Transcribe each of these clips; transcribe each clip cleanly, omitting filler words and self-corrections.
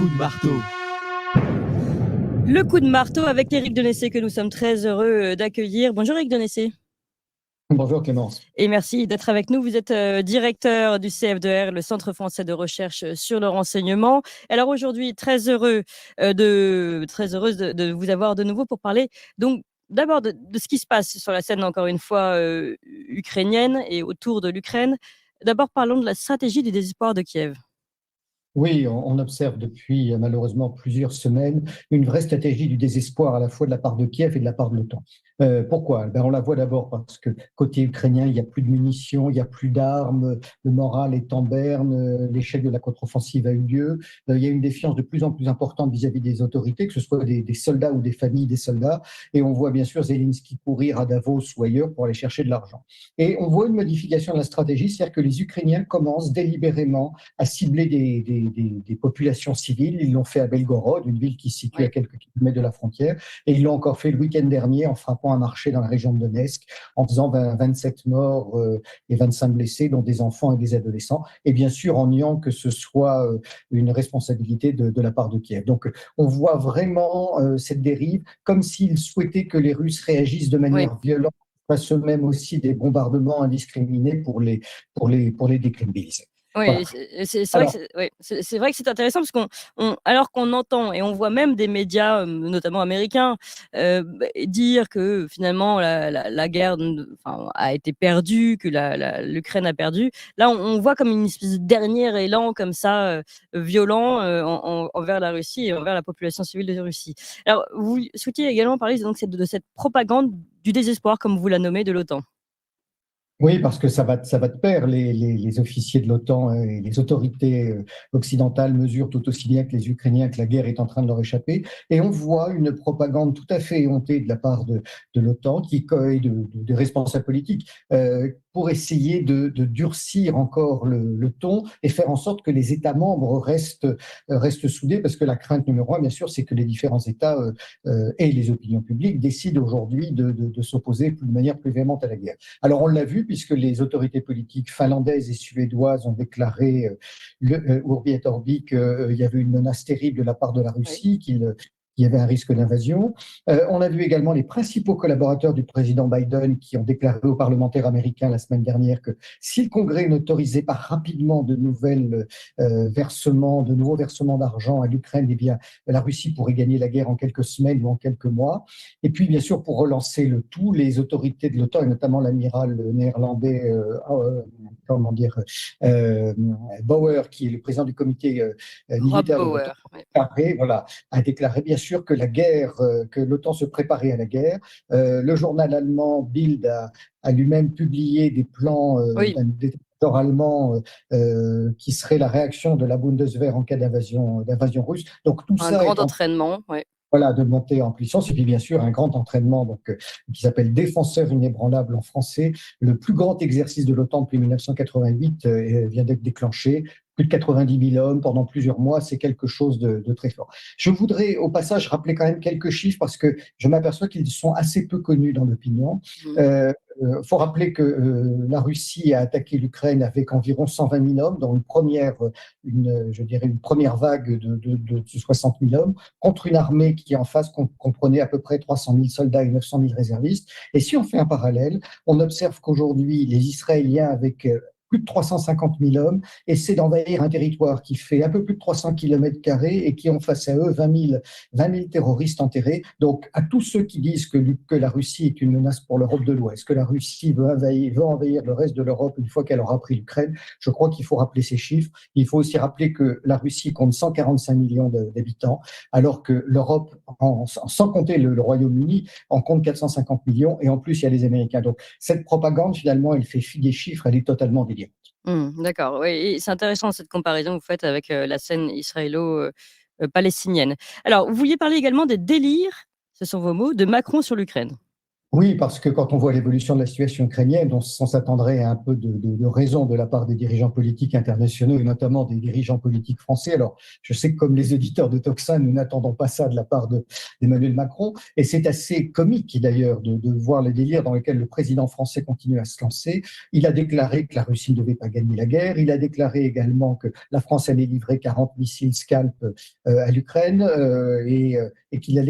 coup de marteau. Le coup de marteau avec Éric Denessé que nous sommes très heureux d'accueillir. Bonjour Éric Denessé. Bonjour Clémence. Et merci d'être avec nous. Vous êtes directeur du CFDR, le Centre français de recherche sur le renseignement. Alors aujourd'hui, très heureuse de vous avoir de nouveau pour parler donc d'abord de ce qui se passe sur la scène, encore une fois, ukrainienne et autour de l'Ukraine. D'abord, parlons de la stratégie du désespoir de Kiev. Oui, on observe depuis malheureusement plusieurs semaines une vraie stratégie du désespoir à la fois de la part de Kiev et de la part de l'OTAN. Pourquoi? On la voit d'abord parce que côté ukrainien, il n'y a plus de munitions, il n'y a plus d'armes, le moral est en berne, l'échec de la contre-offensive a eu lieu. Il y a une défiance de plus en plus importante vis-à-vis des autorités, que ce soit des soldats ou des familles des soldats. Et on voit bien sûr Zelensky courir à Davos ou ailleurs pour aller chercher de l'argent. Et on voit une modification de la stratégie, c'est-à-dire que les Ukrainiens commencent délibérément à cibler des populations civiles. Ils l'ont fait à Belgorod, une ville qui se situe à quelques kilomètres de la frontière, et ils l'ont encore fait le week-end dernier en frappant un marché dans la région de Donetsk, en faisant 27 morts et 25 blessés, dont des enfants et des adolescents, et bien sûr en niant que ce soit une responsabilité de la part de Kiev. Donc on voit vraiment cette dérive, comme s'ils souhaitaient que les Russes réagissent de manière violente, fassent eux-mêmes aussi des bombardements indiscriminés pour les décrédibiliser. Oui, Voilà. c'est vrai que c'est intéressant parce alors qu'on entend et on voit même des médias, notamment américains, dire que finalement la guerre a été perdue, que l'Ukraine a perdu. Là, on voit comme une espèce de dernier élan comme ça, violent envers la Russie et envers la population civile de Russie. Alors, vous souhaitiez également parler donc de cette propagande du désespoir, comme vous la nommez, de l'OTAN. Oui, parce que ça va de pair. Les officiers de l'OTAN et les autorités occidentales mesurent tout aussi bien que les Ukrainiens que la guerre est en train de leur échapper. Et on voit une propagande tout à fait éhontée de la part de l'OTAN et de responsables politiques pour essayer de durcir encore le ton et faire en sorte que les États membres restent soudés, parce que la crainte numéro un, bien sûr, c'est que les différents États et les opinions publiques décident aujourd'hui de s'opposer de manière plus véhémente à la guerre. Alors on l'a vu, puisque les autorités politiques finlandaises et suédoises ont déclaré Urbi et Orbi qu'il y avait une menace terrible de la part de la Russie, qu'il y avait un risque d'invasion. On a vu également les principaux collaborateurs du président Biden qui ont déclaré aux parlementaires américains la semaine dernière que si le Congrès n'autorisait pas rapidement de nouveaux versements d'argent à l'Ukraine, eh bien, la Russie pourrait gagner la guerre en quelques semaines ou en quelques mois. Et puis, bien sûr, pour relancer le tout, les autorités de l'OTAN, et notamment l'amiral néerlandais, Bauer, qui est le président du comité militaire de l'OTAN, a déclaré bien sûr que que l'OTAN se préparait à la guerre. Le journal allemand Bild a lui-même publié des plans d'un détecteur allemand qui serait la réaction de la Bundeswehr en cas d'invasion russe. Donc tout Un ça grand est entraînement, de monter en puissance. Et puis, bien sûr, un grand entraînement qui s'appelle Défenseur inébranlable en français. Le plus grand exercice de l'OTAN depuis 1988 vient d'être déclenché. Plus de 90 000 hommes pendant plusieurs mois, c'est quelque chose de très fort. Je voudrais au passage rappeler quand même quelques chiffres parce que je m'aperçois qu'ils sont assez peu connus dans l'opinion. Faut rappeler que la Russie a attaqué l'Ukraine avec environ 120 000 hommes, dans une première vague de 60 000 hommes, contre une armée qui en face comprenait à peu près 300 000 soldats et 900 000 réservistes. Et si on fait un parallèle, on observe qu'aujourd'hui, les Israéliens, avec plus de 350 000 hommes, essaient d'envahir un territoire qui fait un peu plus de 300 km² et qui ont face à eux 20 000 terroristes enterrés. Donc, à tous ceux qui disent que la Russie est une menace pour l'Europe de l'Ouest, que la Russie veut envahir le reste de l'Europe une fois qu'elle aura pris l'Ukraine, je crois qu'il faut rappeler ces chiffres. Il faut aussi rappeler que la Russie compte 145 millions d'habitants, alors que l'Europe, sans compter le Royaume-Uni, en compte 450 millions, et en plus, il y a les Américains. Donc, cette propagande, finalement, elle fait fi des chiffres, elle est totalement délirante. D'accord, oui, et c'est intéressant cette comparaison que vous faites avec la scène israélo-palestinienne. Alors, vous vouliez parler également des délires, ce sont vos mots, de Macron sur l'Ukraine. Oui, parce que quand on voit l'évolution de la situation ukrainienne, on s'attendrait à un peu de raison de la part des dirigeants politiques internationaux et notamment des dirigeants politiques français. Alors, je sais que comme les auditeurs de Toxin, nous n'attendons pas ça de la part d'Emmanuel Macron. Et c'est assez comique d'ailleurs de voir le délire dans lequel le président français continue à se lancer. Il a déclaré que la Russie ne devait pas gagner la guerre. Il a déclaré également que la France allait livrer 40 missiles Scalp à l'Ukraine et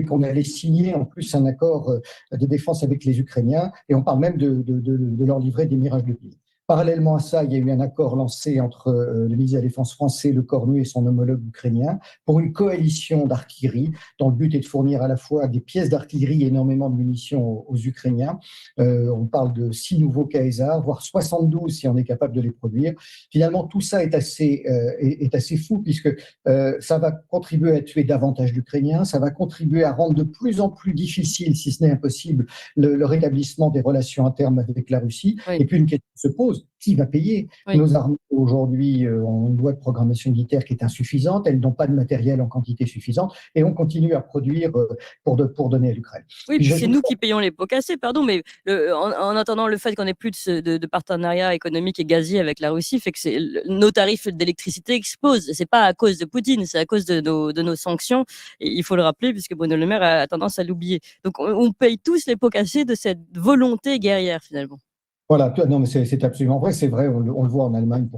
qu'on allait signer en plus un accord de défense avec les Ukrainiens, et on parle même de leur livrer des mirages de pied. Parallèlement à ça, il y a eu un accord lancé entre le ministre de la Défense français, le Cornu, et son homologue ukrainien pour une coalition d'artillerie dont le but est de fournir à la fois des pièces d'artillerie et énormément de munitions aux Ukrainiens. On parle de 6 nouveaux Caesar, voire 72 si on est capable de les produire. Finalement, tout ça est assez fou puisque ça va contribuer à tuer davantage d'Ukrainiens, ça va contribuer à rendre de plus en plus difficile, si ce n'est impossible, le rétablissement des relations à terme avec la Russie. Oui. Et puis une question se pose, qui va payer? Oui. Nos armées aujourd'hui ont une loi de programmation militaire qui est insuffisante, elles n'ont pas de matériel en quantité suffisante et on continue à produire pour donner à l'Ukraine. Oui, puis c'est nous qui payons les pots cassés, pardon, mais en attendant, le fait qu'on n'ait plus de partenariat économique et gazier avec la Russie fait que nos tarifs d'électricité explosent. C'est pas à cause de Poutine, c'est à cause de nos sanctions. Et il faut le rappeler, puisque Bruno Le Maire a tendance à l'oublier. Donc on paye tous les pots cassés de cette volonté guerrière, finalement. Voilà, non, mais c'est absolument vrai, c'est vrai, on le voit en Allemagne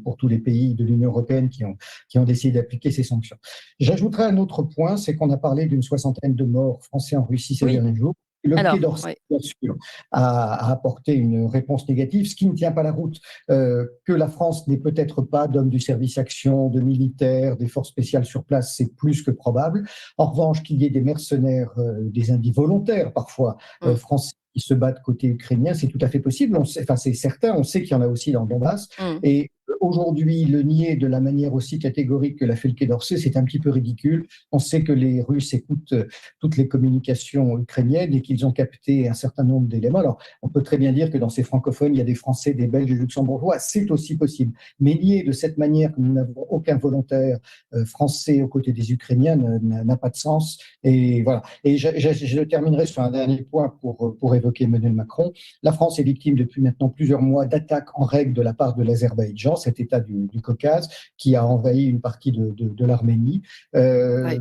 pour tous les pays de l'Union européenne qui ont décidé d'appliquer ces sanctions. J'ajouterai un autre point, c'est qu'on a parlé d'une 60aine de morts français en Russie ces derniers jours. Le Quai d'Orsay, bien sûr, a apporté une réponse négative, ce qui ne tient pas la route. Que la France n'ait peut-être pas d'hommes du service action, de militaires, des forces spéciales sur place, c'est plus que probable. En revanche, qu'il y ait des mercenaires, des individus volontaires parfois, français, qui se battent côté ukrainien, c'est tout à fait possible. C'est certain, on sait qu'il y en a aussi dans le Donbass. Et aujourd'hui, le nier de la manière aussi catégorique que l'a fait le Quai d'Orsay, c'est un petit peu ridicule. On sait que les Russes écoutent toutes les communications ukrainiennes et qu'ils ont capté un certain nombre d'éléments. Alors, on peut très bien dire que dans ces francophones, il y a des Français, des Belges, des Luxembourgeois. C'est aussi possible. Mais nier de cette manière que nous n'avons aucun volontaire français aux côtés des Ukrainiens n'a pas de sens. Et voilà. Et je terminerai sur un dernier point pour évoquer Emmanuel Macron. La France est victime depuis maintenant plusieurs mois d'attaques en règle de la part de l'Azerbaïdjan, cet État du Caucase, qui a envahi une partie de l'Arménie. Il a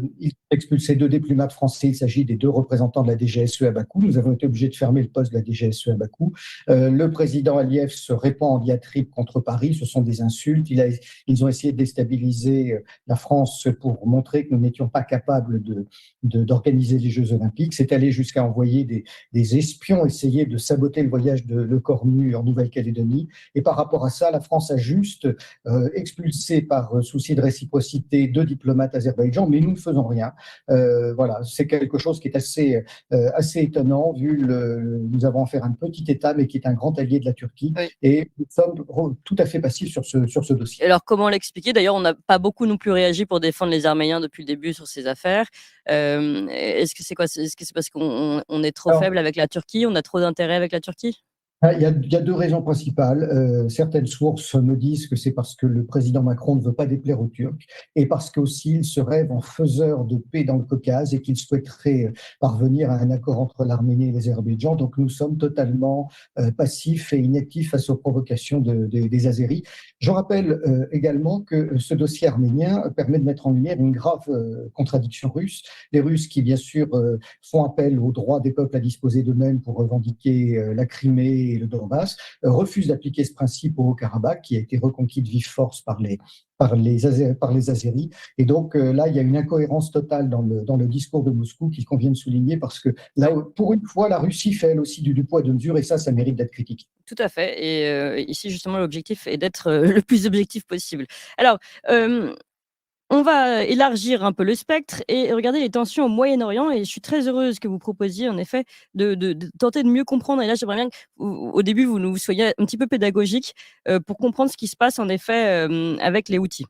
expulsé 2 diplomates français. Il s'agit des 2 représentants de la DGSE à Bakou. Nous avons été obligés de fermer le poste de la DGSE à Bakou. Le président Aliyev se répand en diatribe contre Paris. Ce sont des insultes. Ils ont essayé de déstabiliser la France pour montrer que nous n'étions pas capables d'organiser les Jeux Olympiques. C'est allé jusqu'à envoyer des espions essayer de saboter le voyage de Le Cornu en Nouvelle-Calédonie. Et par rapport à ça, la France a juste expulsé par souci de réciprocité 2 diplomates azerbaïdjan, mais nous ne faisons rien. Voilà, c'est quelque chose qui est assez étonnant, nous avons affaire à un petit État, mais qui est un grand allié de la Turquie, et nous sommes tout à fait passifs sur ce dossier. Alors, comment l'expliquer? D'ailleurs, on n'a pas beaucoup non plus réagi pour défendre les Arméniens depuis le début sur ces affaires. Est-ce que c'est quoi? Est-ce que c'est parce qu'on est trop faible avec la Turquie? On a trop d'intérêt avec la Turquie? Il y a 2 raisons principales. Certaines sources me disent que c'est parce que le président Macron ne veut pas déplaire aux Turcs et parce qu'aussi il se rêve en faiseur de paix dans le Caucase et qu'il souhaiterait parvenir à un accord entre l'Arménie et l'Azerbaïdjan. Donc nous sommes totalement passifs et inactifs face aux provocations des Azéris. Je rappelle également que ce dossier arménien permet de mettre en lumière une grave contradiction russe. Les Russes qui, bien sûr, font appel au droit des peuples à disposer d'eux-mêmes pour revendiquer la Crimée et le Donbass, refusent d'appliquer ce principe au Haut-Karabakh, qui a été reconquis de vive force par les Azéris. Et donc là, il y a une incohérence totale dans le discours de Moscou qu'il convient de souligner parce que là, pour une fois, la Russie fait elle aussi du poids et de mesure et ça mérite d'être critiqué. Tout à fait. Et ici, justement, l'objectif est d'être le plus objectif possible. Alors, on va élargir un peu le spectre et regarder les tensions au Moyen-Orient. Et je suis très heureuse que vous proposiez, en effet, de tenter de mieux comprendre. Et là, j'aimerais bien qu'au début, vous soyez un petit peu pédagogique pour comprendre ce qui se passe, en effet, avec les Houthis.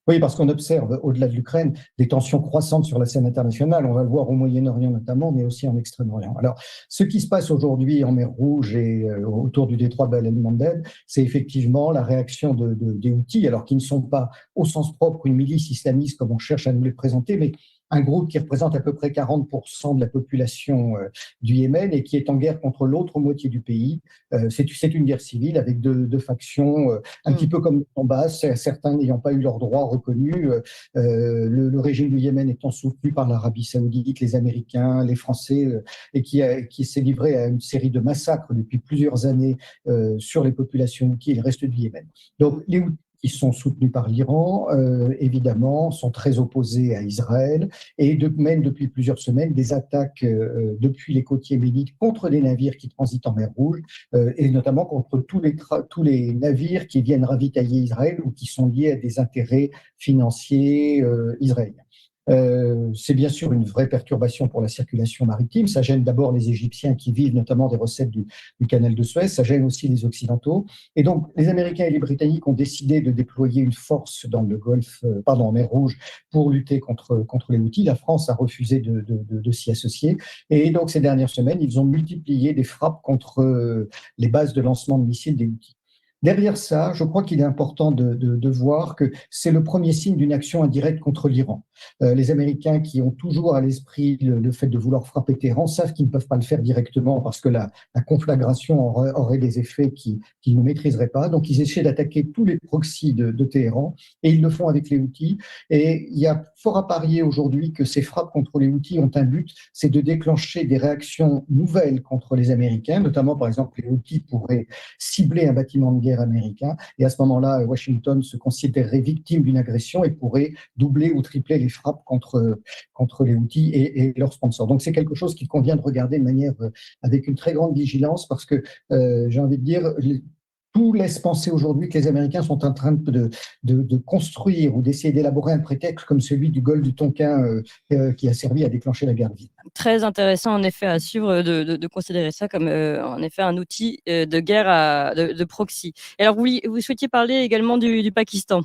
Oui, parce qu'on observe, au-delà de l'Ukraine, des tensions croissantes sur la scène internationale. On va le voir au Moyen-Orient notamment, mais aussi en Extrême-Orient. Alors, ce qui se passe aujourd'hui en mer Rouge et autour du détroit de Bab el-Mandeb, c'est effectivement la réaction des Houthis, alors qui ne sont pas au sens propre une milice islamiste comme on cherche à nous les présenter, mais un groupe qui représente à peu près 40% de la population du Yémen et qui est en guerre contre l'autre moitié du pays. C'est une guerre civile avec deux factions, un petit peu comme le Donbass, certains n'ayant pas eu leurs droits reconnus. Le régime du Yémen étant soutenu par l'Arabie saoudite, les Américains, les Français, et qui s'est livré à une série de massacres depuis plusieurs années sur les populations houthis et le reste du Yémen. Donc les Houthis qui sont soutenus par l'Iran, évidemment, sont très opposés à Israël et mènent depuis plusieurs semaines des attaques depuis les côtes yéménites contre des navires qui transitent en mer Rouge et notamment contre tous les navires qui viennent ravitailler Israël ou qui sont liés à des intérêts financiers israéliens. C'est bien sûr une vraie perturbation pour la circulation maritime. Ça gêne d'abord les Égyptiens qui vivent notamment des recettes du canal de Suez. Ça gêne aussi les Occidentaux. Et donc, les Américains et les Britanniques ont décidé de déployer une force dans le Golfe, en mer Rouge, pour lutter contre les Houthis. La France a refusé de s'y associer. Et donc, ces dernières semaines, ils ont multiplié des frappes contre les bases de lancement de missiles des Houthis. Derrière ça, je crois qu'il est important de voir que c'est le premier signe d'une action indirecte contre l'Iran. Les Américains qui ont toujours à l'esprit le fait de vouloir frapper Téhéran savent qu'ils ne peuvent pas le faire directement parce que la conflagration aurait des effets qu'ils ne maîtriseraient pas. Donc ils essaient d'attaquer tous les proxys de Téhéran et ils le font avec les Houthis. Et il y a fort à parier aujourd'hui que ces frappes contre les Houthis ont un but, c'est de déclencher des réactions nouvelles contre les Américains, notamment par exemple les Houthis pourraient cibler un bâtiment de guerre américain et à ce moment-là, Washington se considérerait victime d'une agression et pourrait doubler ou tripler les frappes contre les Houthis et leurs sponsors. Donc c'est quelque chose qu'il convient de regarder de manière avec une très grande vigilance parce que j'ai envie de dire tout laisse penser aujourd'hui que les Américains sont en train de construire ou d'essayer d'élaborer un prétexte comme celui du golfe du Tonkin qui a servi à déclencher la guerre vide. Très intéressant en effet à suivre de considérer ça comme en effet un outil de guerre de proxy. Et alors vous souhaitiez parler également du Pakistan.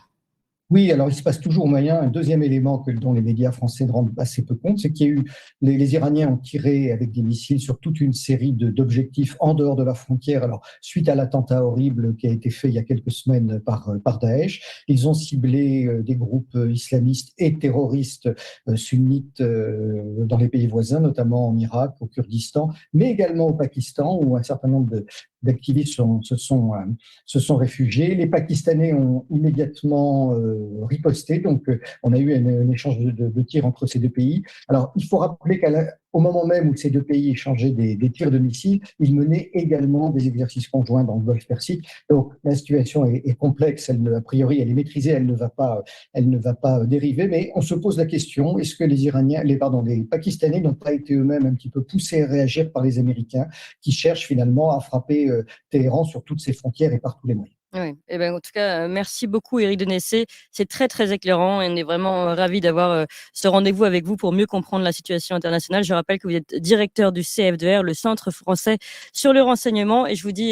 Oui, alors il se passe toujours moyen. Un deuxième élément dont les médias français ne rendent assez peu compte, c'est qu'il y a eu les Iraniens ont tiré avec des missiles sur toute une série d'objectifs en dehors de la frontière. Alors suite à l'attentat horrible qui a été fait il y a quelques semaines par Daesh, ils ont ciblé des groupes islamistes et terroristes sunnites dans les pays voisins, notamment en Irak, au Kurdistan, mais également au Pakistan où un certain nombre d'activistes se sont réfugiés. Les Pakistanais ont immédiatement riposté, donc on a eu un échange de tirs entre ces deux pays. Alors, il faut rappeler qu'au moment même où ces deux pays échangeaient des tirs de missiles, ils menaient également des exercices conjoints dans le Golfe Persique. Donc, la situation est complexe, a priori, elle est maîtrisée, elle ne va pas dériver, mais on se pose la question, est-ce que les Pakistanais n'ont pas été eux-mêmes un petit peu poussés à réagir par les Américains qui cherchent finalement à frapper Téhéran sur toutes ses frontières et par tous les moyens. Oui, eh ben, en tout cas, merci beaucoup Éric de Nessé. C'est très, très éclairant et on est vraiment ravis d'avoir ce rendez-vous avec vous pour mieux comprendre la situation internationale. Je rappelle que vous êtes directeur du CFDR, le Centre français sur le renseignement, et je vous dis